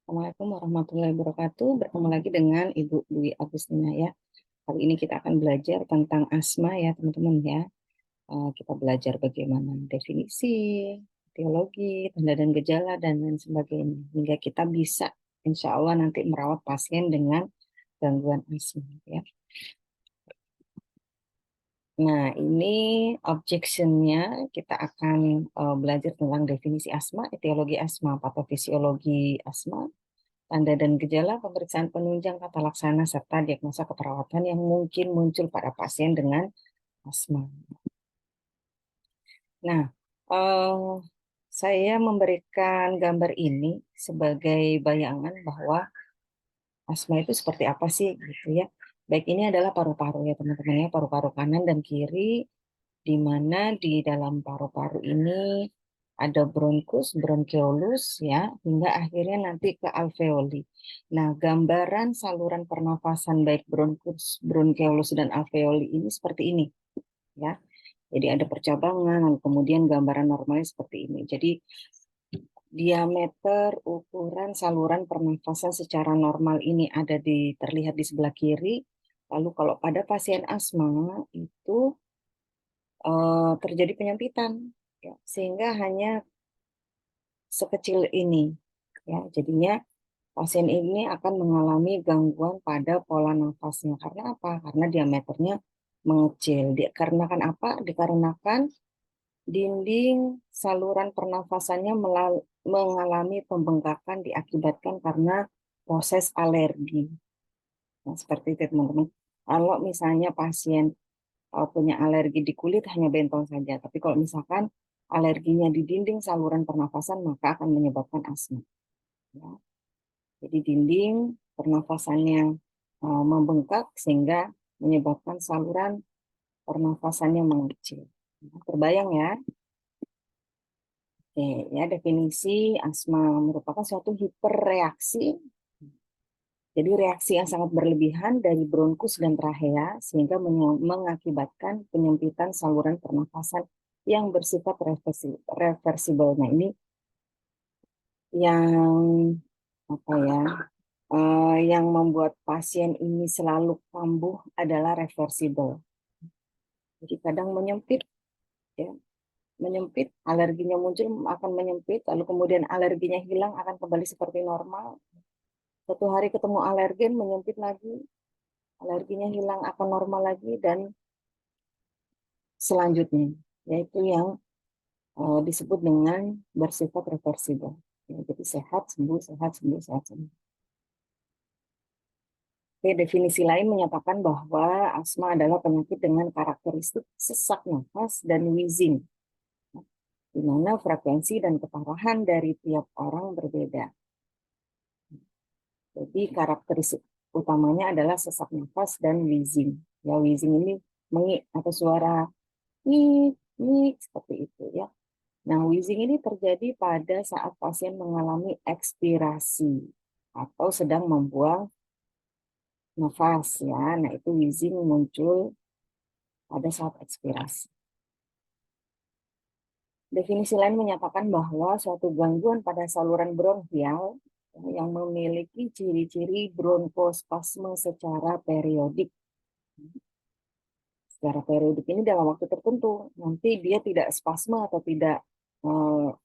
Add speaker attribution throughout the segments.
Speaker 1: Assalamualaikum warahmatullahi wabarakatuh. Bertemu lagi dengan Ibu Dwi Agustina ya. Kali ini kita akan belajar tentang asma ya teman-teman ya. Kita belajar bagaimana definisi, teologi, tanda dan gejala, dan lain sebagainya. Hingga kita bisa insya Allah nanti merawat pasien dengan gangguan asma ya. Nah, ini objection-nya kita akan belajar tentang definisi asma, etiologi asma, patofisiologi asma, tanda dan gejala, pemeriksaan penunjang tata laksana, serta diagnosa keperawatan yang mungkin muncul pada pasien dengan asma. Nah, eh, saya memberikan gambar ini sebagai bayangan bahwa asma itu seperti apa sih gitu ya. Baik, ini adalah paru-paru ya teman-teman ya, paru-paru kanan dan kiri, di mana di dalam paru-paru ini ada bronkus, bronkeolus ya, hingga akhirnya nanti ke alveoli. Nah, gambaran saluran pernafasan baik bronkus, bronkeolus dan alveoli ini seperti ini ya. Jadi ada percabangan, kemudian gambaran normalnya seperti ini. Jadi diameter ukuran saluran pernafasan secara normal ini terlihat di sebelah kiri. Lalu kalau pada pasien asma itu terjadi penyempitan ya, sehingga hanya sekecil ini ya. Jadinya pasien ini akan mengalami gangguan pada pola nafasnya. Karena apa? Karena diameternya mengecil. Dikarenakan apa? Dikarenakan dinding saluran pernafasannya mengalami pembengkakan diakibatkan karena proses alergi. Nah, seperti itu teman-teman. Kalau misalnya pasien punya alergi di kulit hanya bentol saja. Tapi kalau misalkan alerginya di dinding saluran pernafasan maka akan menyebabkan asma. Ya. Jadi dinding pernafasannya membengkak sehingga menyebabkan saluran pernafasannya mengecil. Nah, terbayang ya? Oke, ya definisi asma merupakan suatu hiperreaksi. Jadi reaksi yang sangat berlebihan dari bronkus dan trachea sehingga mengakibatkan penyempitan saluran pernafasan yang bersifat reversibel. Nah, ini yang apa ya? Yang membuat pasien ini selalu kambuh adalah reversibel. Jadi kadang menyempit ya, menyempit, alerginya muncul akan menyempit, lalu kemudian alerginya hilang akan kembali seperti normal. Satu hari ketemu alergen menyempit lagi, alerginya hilang akan normal lagi, dan selanjutnya yaitu yang disebut dengan bersifat reversibel. Ya, jadi sehat sembuh, sehat sembuh, sehat sembuh. Oke, definisi lain menyatakan bahwa asma adalah penyakit dengan karakteristik sesak nafas dan wheezing, di mana frekuensi dan keparahan dari tiap orang berbeda. Jadi karakteristik utamanya adalah sesak nafas dan wheezing. Ya, wheezing ini mengik atau suara ngik, ngik seperti itu ya. Nah, wheezing ini terjadi pada saat pasien mengalami ekspirasi atau sedang membuang nafas ya. Nah, itu wheezing muncul pada saat ekspirasi. Definisi lain menyatakan bahwa suatu gangguan pada saluran bronkial yang memiliki ciri-ciri bronkospasme secara periodik. Secara periodik ini dalam waktu tertentu. Nanti dia tidak spasme atau tidak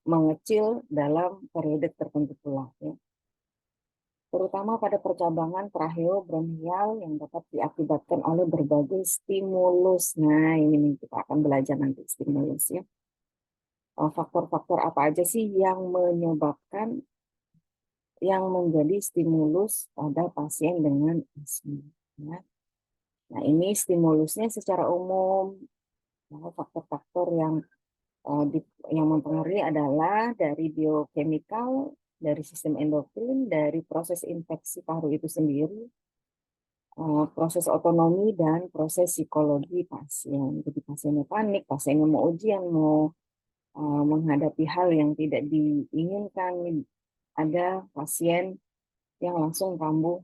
Speaker 1: mengecil dalam periode tertentu pula. Ya. Terutama pada percabangan tracheobronchial yang dapat diakibatkan oleh berbagai stimulus. Nah, ini nih kita akan belajar nanti stimulus ya. Faktor-faktor apa aja sih yang menyebabkan, yang menjadi stimulus pada pasien dengan asma. Ya. Nah, ini stimulusnya secara umum. Nah, faktor-faktor yang mempengaruhi adalah dari biochemical, dari sistem endokrin, dari proses infeksi paru itu sendiri, proses otonomi, dan proses psikologi pasien. Jadi pasiennya panik, pasiennya mau ujian, mau menghadapi hal yang tidak diinginkan, ada pasien yang langsung kambuh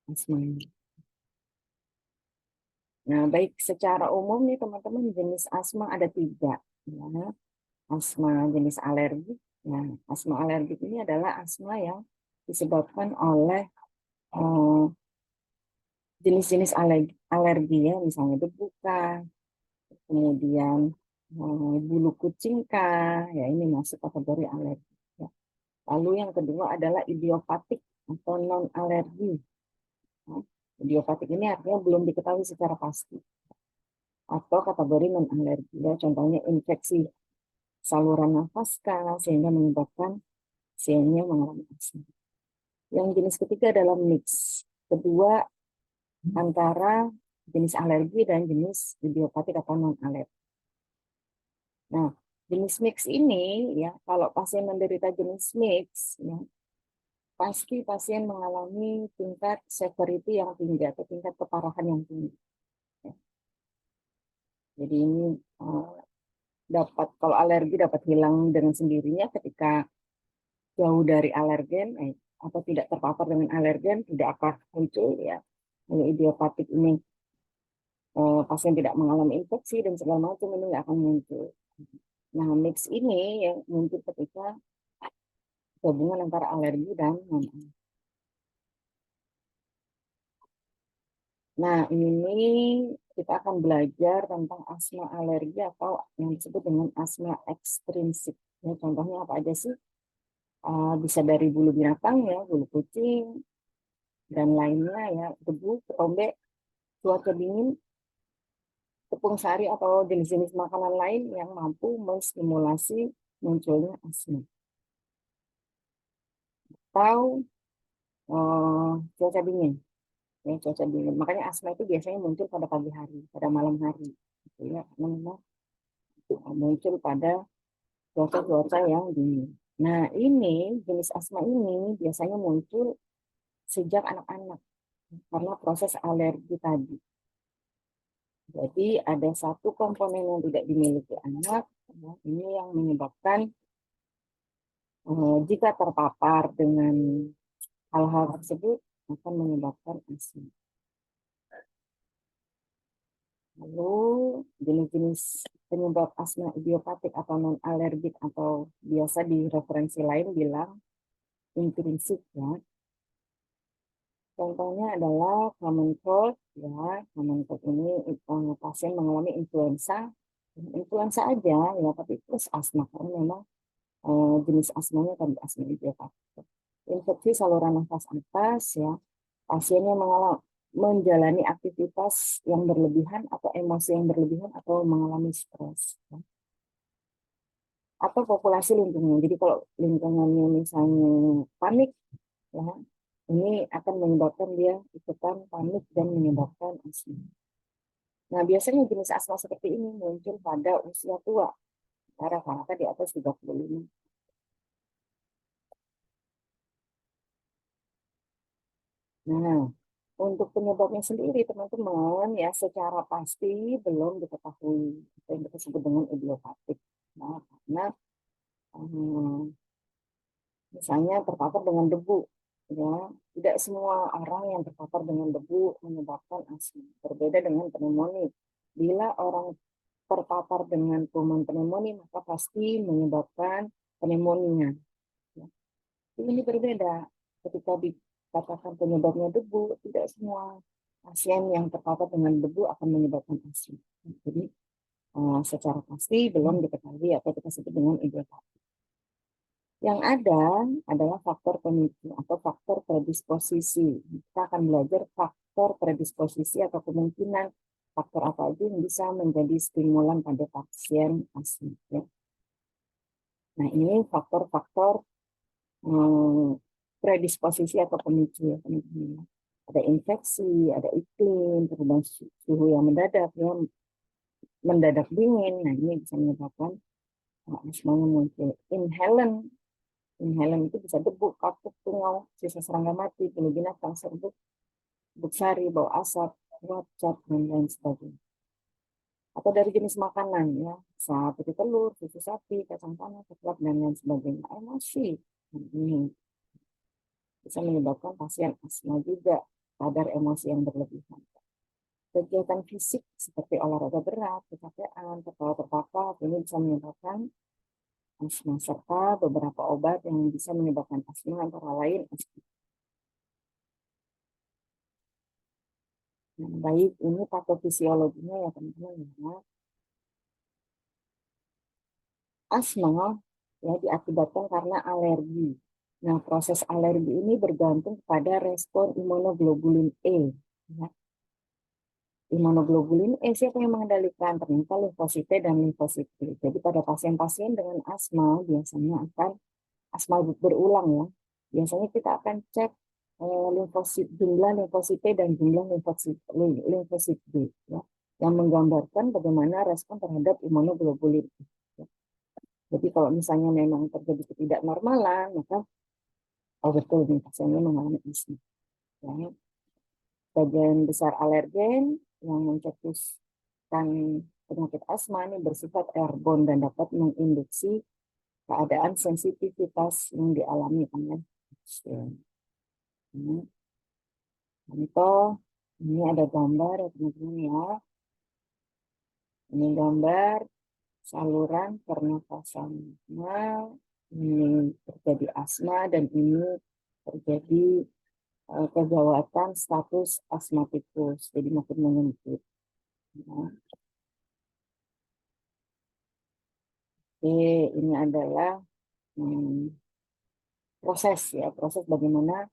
Speaker 1: asma. Nah, baik secara umum nih teman-teman, jenis asma ada 3. Ya. Asma jenis alergik. Nah, asma alergik ini adalah asma yang disebabkan oleh jenis-jenis alergi ya, misalnya debu kah, kemudian bulu kucing kah, ya ini masuk kategori alergi. Ya. Lalu yang kedua adalah idiopatik atau non alergi. Nah, idiopatik ini artinya belum diketahui secara pasti atau kategori non alergi. Ya, contohnya infeksi saluran nafas kah, sehingga menyebabkan pasiennya mengalami asma. Yang jenis ketiga adalah mix. Kedua antara jenis alergi dan jenis idiopatik atau non alergi. Nah, jenis mix ini ya, kalau pasien menderita jenis mix ya, pasti pasien mengalami tingkat severity yang tinggi atau tingkat keparahan yang tinggi. Ya. Jadi ini dapat, kalau alergi dapat hilang dengan sendirinya ketika jauh dari alergen atau tidak terpapar dengan alergen, tidak akan muncul ya. Kalau idiopatik ini pasien tidak mengalami infeksi dan segala macam, ini nggak akan muncul. Nah, mix ini yang muncul ketika gabungan antara alergi dan non-alergi. Nah, ini kita akan belajar tentang asma alergi atau yang disebut dengan asma ekstrinsik. Ya, contohnya apa aja sih? Bisa dari bulu binatang ya, bulu kucing, dan lainnya ya, debu, ketombe, cuaca dingin, tepung sari atau jenis-jenis makanan lain yang mampu menstimulasi munculnya asma. Atau cuaca dingin. Ya, cuaca dingin. Makanya asma itu biasanya muncul pada pagi hari, pada malam hari. Gitu ya, memang muncul pada cuaca-cuaca yang dingin. Nah, ini jenis asma ini biasanya muncul sejak anak-anak karena proses alergi tadi. Jadi ada satu komponen yang tidak dimiliki anak, ya, ini yang menyebabkan jika terpapar dengan hal-hal tersebut akan menyebabkan asma. Lalu jenis-jenis penyebab asma idiopatik atau non alergik atau biasa di referensi lain bilang intrinsik ya. Contohnya adalah common cold ya. Common cold ini pasien mengalami influenza aja ya, tapi plus asma karena memang jenis asmanya tadi asma idiopatik. Infeksi saluran nafas atas ya, pasiennya menjalani aktivitas yang berlebihan atau emosi yang berlebihan atau mengalami stres. Ya. Atau populasi lingkungan. Jadi kalau lingkungannya misalnya panik, ya, ini akan menyebabkan dia ikutan panik dan menyebabkan asma. Nah, biasanya jenis asma seperti ini muncul pada usia tua, rata-rata di atas 35. Nah, untuk penyebabnya sendiri, teman-teman, ya secara pasti belum diketahui apa yang kita sebut dengan idiopatik. Nah, karena misalnya terpapar dengan debu, ya tidak semua orang yang terpapar dengan debu menyebabkan asma. Berbeda dengan pneumonia. Bila orang terpapar dengan kuman pneumonia, maka pasti menyebabkan pneumonia. Ya. Ini berbeda. Ketika dikatakan penyebabnya debu, tidak semua pasien yang terpapar dengan debu akan menyebabkan asma. Jadi secara pasti belum diketahui apa kita sebut dengan idiopatik. Yang ada adalah faktor pemicu atau faktor predisposisi. Kita akan belajar faktor predisposisi atau kemungkinan faktor apa aja yang bisa menjadi stimulan pada pasien asma. Ya. Nah, ini faktor-faktor predisposisi atau pemicu. Ya, teman-teman. Ada infeksi, ada iklim, perubahan suhu yang mendadak, ya, mendadak dingin. Nah, ini bisa menyebabkan asmanya muncul. Inhalan itu bisa debu, kapuk, tungau, sisa serangga mati, bulu binatang, serbuk, sari, bau asap, uap, cat, dan lain sebagainya. Atau dari jenis makanan, ya, seperti telur, susu sapi, kacang tanah, coklat, dan lain sebagainya. Emosi, ini bisa menyebabkan pasien asma juga, kadar emosi yang berlebihan. Kegiatan fisik seperti olahraga berat, kecapean, tertawa terpapar, ini bisa menyebabkan asma, serta beberapa obat yang bisa menyebabkan asma, antara lain asma. Nah, baik, ini patofisiologinya ya teman-teman ya. Asma ya diakibatkan karena alergi. Nah, proses alergi ini bergantung pada respon imunoglobulin E. Ya. Imunoglobulin E siapa yang mengendalikan? Ternyata limfosit T dan limfosit B. Jadi pada pasien-pasien dengan asma biasanya akan asma berulang ya. Biasanya kita akan cek limfosit, jumlah limfosit T dan jumlah limfosit B ya, yang menggambarkan bagaimana respon terhadap imunoglobulin E. Ya. Jadi kalau misalnya memang terjadi ketidaknormalan, maka betul nih pasiennya mengalami asma. Ya. Sebagian besar alergen yang mencetuskan penyakit asma ini bersifat airborne dan dapat menginduksi keadaan sensitivitas yang dialami oleh pasien. Contoh, ini ada gambar ya teman-teman ya. Ini gambar saluran pernafasan. Nah, ini terjadi asma dan ini terjadi kegawatan status asmatikus, jadi makin menyempit. Nah, oke, ini adalah proses bagaimana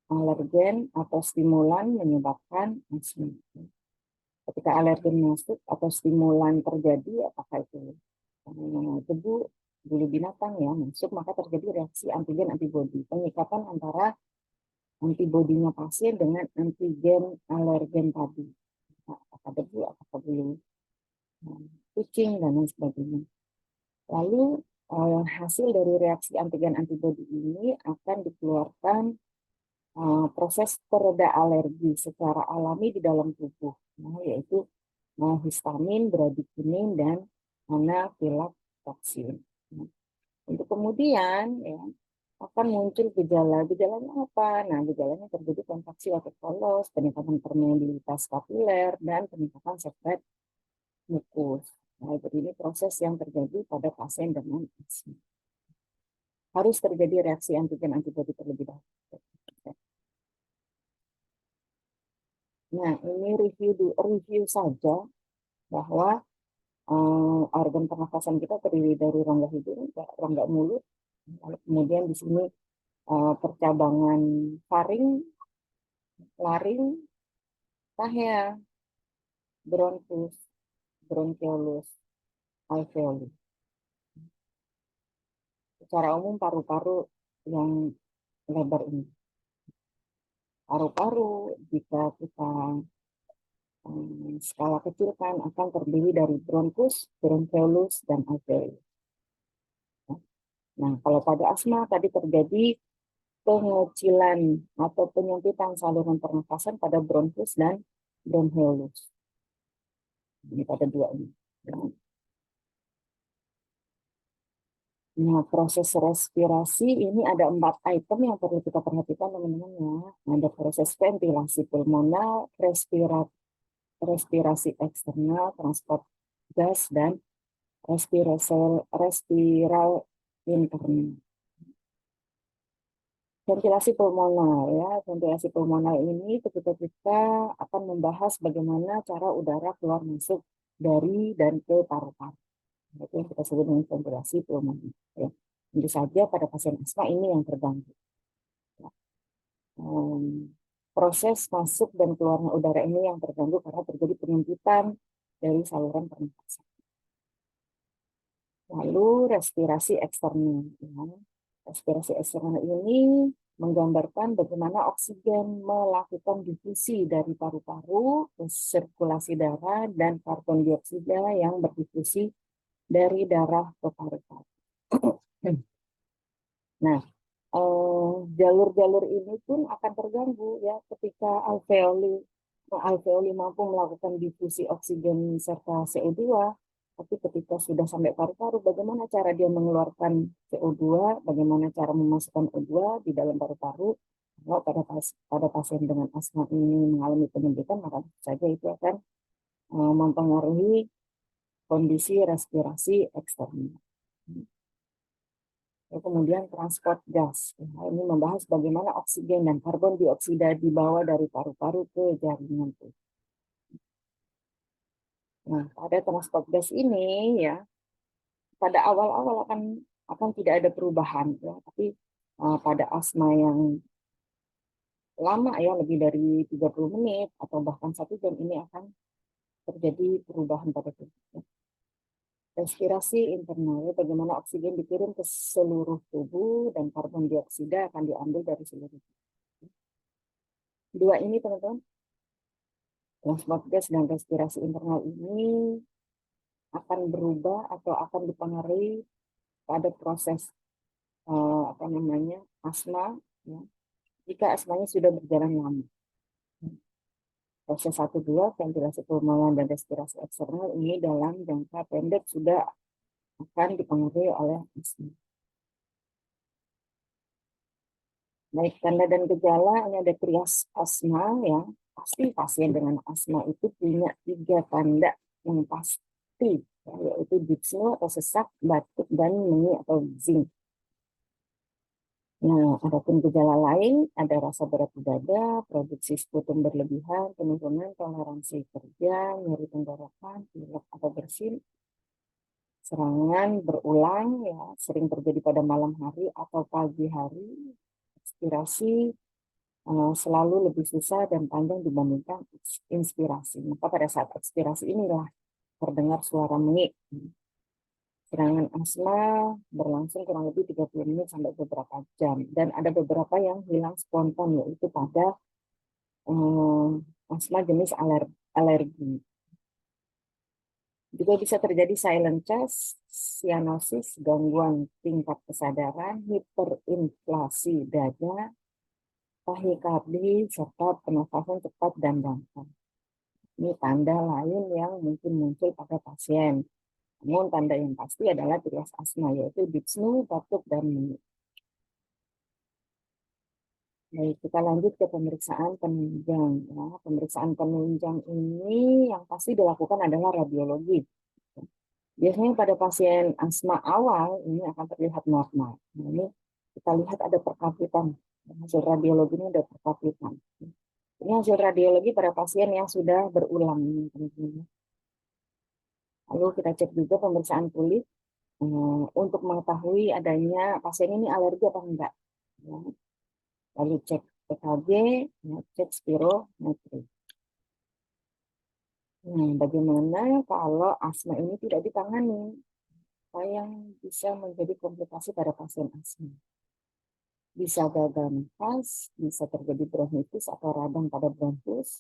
Speaker 1: alergen atau stimulan menyebabkan asma. Ketika alergen masuk atau stimulan terjadi, apakah itu debu, bulu binatang ya masuk, maka terjadi reaksi antigen antibodi, pengikatan antara antibodinya pasien dengan antigen alergen tadi, apakah debu, apakah bulu kucing dan lain sebagainya. Lalu hasil dari reaksi antigen antibodi ini akan dikeluarkan proses pereda alergi secara alami di dalam tubuh, yaitu histamin, bradikinin, dan anafilaksin. Untuk kemudian ya, akan muncul gejala. Gejalanya apa? Nah, gejalanya terjadi kontraksi otot polos, peningkatan permeabilitas kapiler, dan peningkatan sekret mukus. Nah, ini proses yang terjadi pada pasien dengan asma. Harus terjadi reaksi antigen antibodi terlebih dahulu. Nah, ini review saja bahwa organ pernafasan kita terdiri dari rongga hidung, rongga mulut, lalu kemudian di sini percabangan faring, laring, trachea, bronkus, bronkiolus, alveolus. Secara umum paru-paru yang lebar ini. Paru-paru jika kita skala kecilkan akan terdiri dari bronkus, bronkiolus, dan alveolus. Nah, kalau pada asma tadi terjadi pengecilan atau penyempitan saluran pernafasan pada bronkus dan bronchiolus. Ini pada dua ini. Nah, proses respirasi ini ada 4 item yang perlu kita perhatikan teman-teman ya. Ada proses ventilasi pulmonal, respirasi eksternal, transport gas, dan respiral internal. Ventilasi pulmonal ya, ventilasi pulmonal ini ketika kita akan membahas bagaimana cara udara keluar masuk dari dan ke paru-paru. Itu yang kita sebut dengan ventilasi pulmonal. Ya. Tentu saja pada pasien asma ini yang terganggu. Ya. Proses masuk dan keluarnya udara ini yang terganggu karena terjadi penyempitan dari saluran pernafasan. Lalu respirasi eksternal. Ya. Respirasi eksternal ini menggambarkan bagaimana oksigen melakukan difusi dari paru-paru ke sirkulasi darah dan karbon dioksida yang berdifusi dari darah ke paru-paru. Nah, jalur-jalur ini pun akan terganggu ya ketika alveoli mampu melakukan difusi oksigen serta CO2. Tapi ketika sudah sampai paru-paru, bagaimana cara dia mengeluarkan CO2, bagaimana cara memasukkan O2 di dalam paru-paru. Kalau pada pasien dengan asma ini mengalami penyempitan, maka saja itu akan mempengaruhi kondisi respirasi eksternal. Kemudian transport gas. Nah, ini membahas bagaimana oksigen dan karbon dioksida dibawa dari paru-paru ke jaringan tubuh. Nah, pada transport gas ini ya, pada awal-awal akan tidak ada perubahan ya, tapi pada asma yang lama ya, lebih dari 30 menit atau bahkan 1 jam, ini akan terjadi perubahan pada tubuh. Respirasi internal, bagaimana oksigen dikirim ke seluruh tubuh dan karbon dioksida akan diambil dari seluruh tubuh. Dua ini teman-teman, transport gas dan respirasi internal ini akan berubah atau akan dipengaruhi pada proses asma ya, jika asmanya sudah berjalan lama. Proses 1-2, ventilasi pulmoner dan respirasi eksternal ini dalam jangka pendek sudah akan dipengaruhi oleh asma. Baik, tanda dan gejala, ini ada trias asma ya. Pasti pasien dengan asma itu punya 3 tanda yang pasti, ya, yaitu dyspnea atau sesak, batuk, dan nyeri atau wheezing. Nah, adapun gejala lain, ada rasa berat di dada, produksi sputum berlebihan, penurunan toleransi kerja, nyeri tenggorokan, pilek atau bersin, serangan berulang, ya, sering terjadi pada malam hari atau pagi hari, ekspirasi selalu lebih susah dan panjang dibandingkan inspirasi. Maka pada saat ekspirasi inilah terdengar suara mengik. Serangan asma berlangsung kurang lebih 30 menit sampai beberapa jam. Dan ada beberapa yang hilang spontan, yaitu pada asma jenis alergi. Juga bisa terjadi silent chest, cyanosis, gangguan tingkat kesadaran, hiperinflasi dada, tahikardi, serta pernafasan cepat dan gampang. Ini tanda lain yang mungkin muncul pada pasien. Namun tanda yang pasti adalah trias asma, yaitu dyspnea, batuk, dan nyeri. Baik, kita lanjut ke pemeriksaan penunjang. Ya, pemeriksaan penunjang ini yang pasti dilakukan adalah radiologi. Biasanya pada pasien asma awal ini akan terlihat normal. Nah, ini kita lihat ada perkapitan. Hasil radiologi ini ada perkapitan. Ini hasil radiologi pada pasien yang sudah berulang. Lalu kita cek juga pemeriksaan kulit untuk mengetahui adanya pasien ini alergi atau enggak. Lalu cek EKG, cek spirometri. Bagaimana kalau asma ini tidak ditangani? Apa yang bisa menjadi komplikasi pada pasien asma? Bisa gagal nafas, bisa terjadi bronkitis atau radang pada bronkus,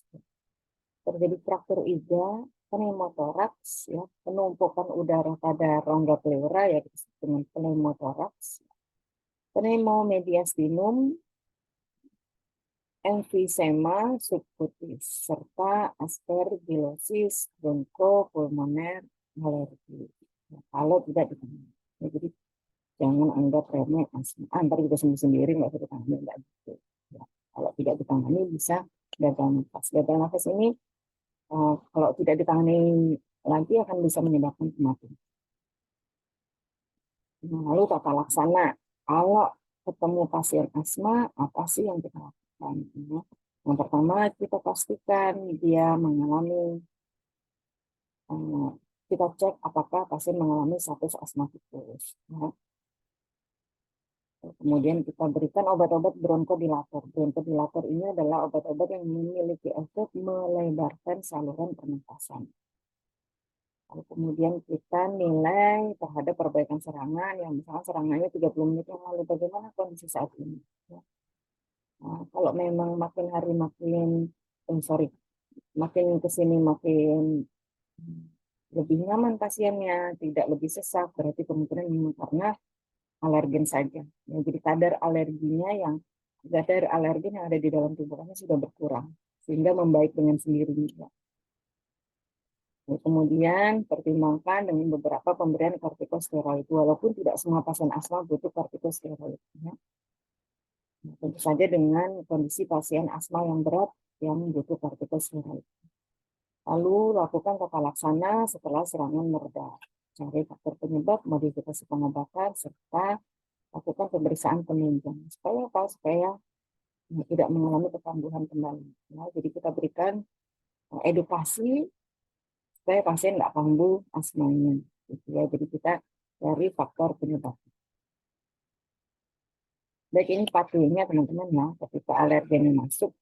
Speaker 1: terjadi fraktur iga, pneumotoraks, ya, penumpukan udara pada rongga pleura, ya, dengan pneumotoraks, pneumomediastinum, emfisema subcutis, serta aspergillosis bronchopulmoner alergi. Ya, kalau tidak ditangani. Ya, jadi jangan anggap remeh asma. Ntar juga sembuh sendiri, nggak usah ditangani, nggak gitu. Ya, kalau tidak ditangani bisa gagal nafas. Gagal nafas ini kalau tidak ditangani lagi akan bisa menyebabkan kematian. Nah, lalu tata laksana. Kalau ketemu pasien asma, apa sih yang kita lakukan? Yang pertama, kita pastikan dia mengalami, kita cek apakah pasien mengalami status asmatikus. Ya. Kemudian kita berikan obat-obat bronkodilator. Bronkodilator ini adalah obat-obat yang memiliki efek melebarkan saluran pernafasan. Lalu kemudian kita nilai terhadap perbaikan serangan, yang misalnya serangannya 30 menit yang lalu, bagaimana kondisi saat ini. Nah, kalau memang makin hari makin kesini makin lebih nyaman pasiennya, tidak lebih sesak, berarti kemungkinan memang karena alergen saja. Ya, jadi kadar alergen yang ada di dalam tubuhnya sudah berkurang, sehingga membaik dengan sendirinya. Kemudian pertimbangkan dengan beberapa pemberian kortikosteroid, walaupun tidak semua pasien asma butuh kortikosteroid. Ya. Nah, tentu saja dengan kondisi pasien asma yang berat yang butuh kortikosteroid. Lalu lakukan tata laksana setelah serangan mereda. Cari faktor penyebab, modifikasi pengobatan, serta lakukan pemeriksaan penunjang. Supaya apa? Supaya tidak mengalami kekambuhan kembali. Ya, jadi kita berikan edukasi supaya pasien nggak kambuh asmanya. Gitu ya. Jadi kita dari faktor penyebab. Baik, ini patuhnya teman-teman ya, ketika alergen masuk,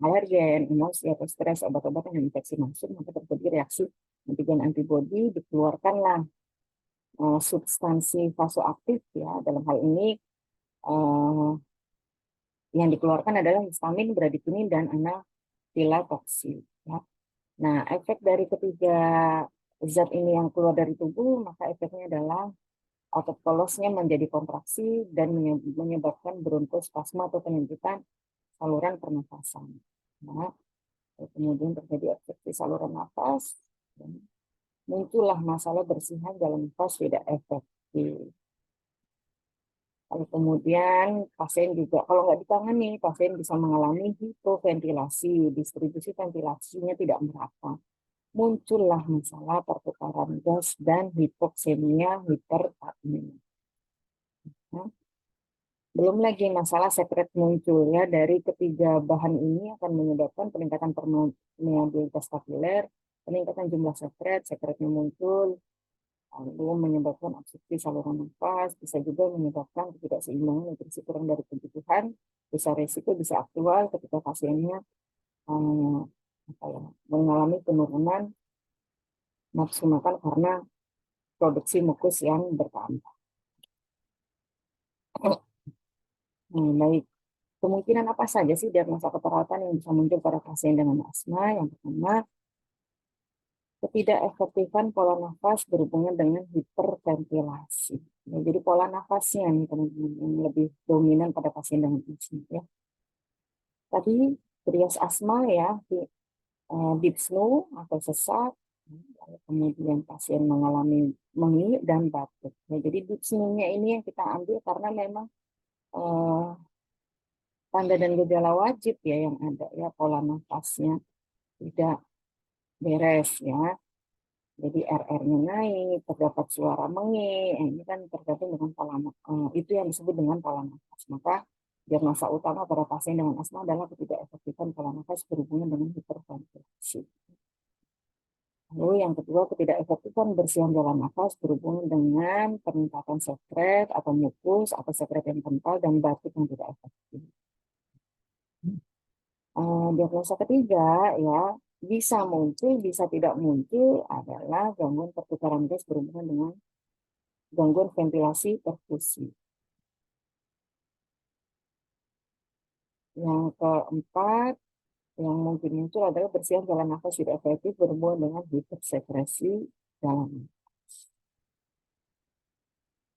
Speaker 1: alergen, emosi, atau stres, obat-obatan yang infeksi masuk, maka terjadi reaksi antigen antibodi, dikeluarkanlah substansi vasoaktif ya. Dalam hal ini yang dikeluarkan adalah histamin, bradikinin, dan anafilatoksi. Ya. Nah, efek dari ketiga zat ini yang keluar dari tubuh, maka efeknya adalah otot polosnya menjadi kontraksi dan menyebabkan bronkospasma atau penyempitan saluran pernafasan. Nah, kemudian terjadi obstruksi saluran nafas, dan muncullah masalah bersihan dalam nafas tidak efektif. Lalu kemudian pasien juga, kalau nggak ditangani, pasien bisa mengalami hipoventilasi, distribusi ventilasinya tidak merata. Muncullah masalah pertukaran gas dan hipoksemia hiperapnea. Nah, belum lagi masalah sekret muncul ya, dari ketiga bahan ini akan menyebabkan peningkatan permeabilitas kapiler, peningkatan jumlah sekretnya muncul, lalu menyebabkan obstruksi saluran nafas, bisa juga menyebabkan ketidakseimbangan nutrisi kurang dari kebutuhan, bisa resiko, bisa aktual ketika pasiennya mengalami penurunan nafsu makan karena produksi mukus yang bertambah. Baik, kemungkinan apa saja sih diagnosa keperawatan yang bisa muncul pada pasien dengan asma? Yang pertama, ketidakefektifan pola nafas berhubungan dengan hiperventilasi. Ya, jadi pola nafasnya nih teman-teman yang lebih dominan pada pasien dengan asma ya. Tadi trias asma ya, dyspnea atau sesak, kemudian pasien mengalami mengi dan batuk. Ya, jadi dyspnea ini yang kita ambil karena memang tanda dan gejala wajib ya yang ada ya, pola nafasnya tidak beres ya. Jadi RR-nya naik, terdapat suara mengi, ini kan tergantung dengan pola itu yang disebut dengan pola nafas. Maka diagnosa utama pada pasien dengan asma adalah ketidakefektifan pola nafas berhubungan dengan hiperventilasi. Lalu yang kedua, ketidakefektifan bersihan jalan nafas berhubungan dengan peningkatan sekret atau mukus atau sekret yang kental dan batuk yang tidak efektif. Diagnosa ketiga ya, bisa muncul, bisa tidak muncul adalah gangguan pertukaran gas berhubungan dengan gangguan ventilasi perfusi. Yang keempat, yang mungkin muncul adalah bersihan jalan nafas tidak efektif berhubungan dengan hipersekresi dalam nafas.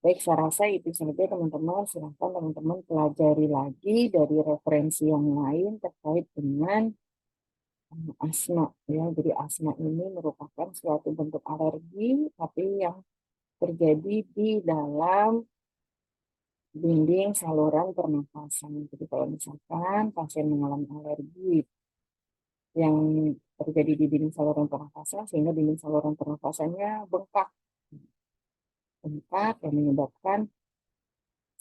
Speaker 1: Baik, saya rasa itu saja teman-teman. Silahkan teman-teman pelajari lagi dari referensi yang lain terkait dengan asma ya. Jadi asma ini merupakan suatu bentuk alergi tapi yang terjadi di dalam dinding saluran pernafasan. Jadi kalau misalkan pasien mengalami alergi yang terjadi di dinding saluran pernafasan sehingga dinding saluran pernafasannya bengkak yang menyebabkan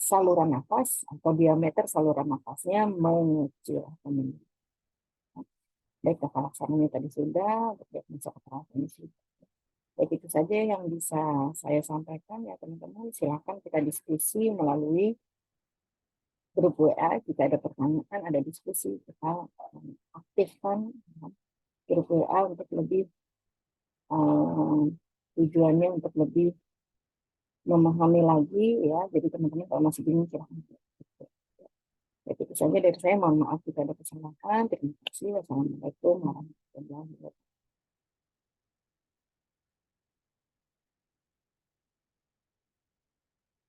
Speaker 1: saluran nafas atau diameter saluran nafasnya mengecil. Baik, tata laksananya tadi sudah, diagnosa keperawatan ini sudah. Baik, itu saja yang bisa saya sampaikan ya teman-teman. Silakan kita diskusi melalui grup WA. Jika ada pertanyaan, ada diskusi, kita aktifkan grup WA untuk lebih tujuannya untuk lebih memahami lagi ya. Jadi teman-teman kalau masih bingung silahkan. Baik, itu saja dari saya. Mohon maaf jika ada kesalahan. Terima kasih. Wassalamualaikum warahmatullahi wabarakatuh.